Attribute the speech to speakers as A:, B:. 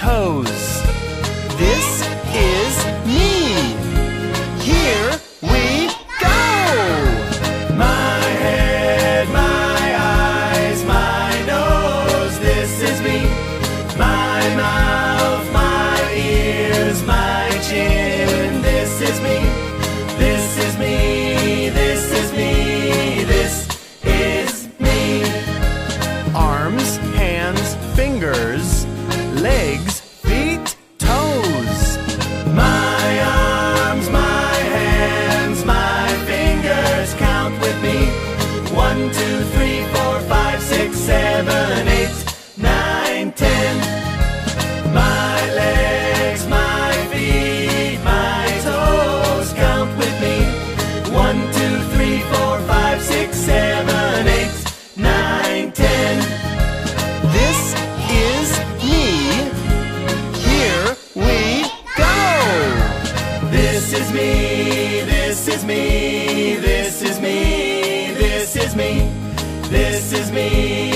A: toes. This is me. Here we go. My head, my eyes, my nose. This is me. My mouth, my ears, my chin. This is me. This is me. This is me. This is me. Arms, hands, fingers, legs, feet, toes. My arms, my hands, my fingers, count with me. 1, 2, 3, 4, 5, 6, 7, 8, 9, 10. My legs, my feet, my toes, count with me. 1, 2, 3, 4, 5, 6, 7, 8, 9, 10. This is me. Here we go. This is me. This is me. This is me. This is me. This is me.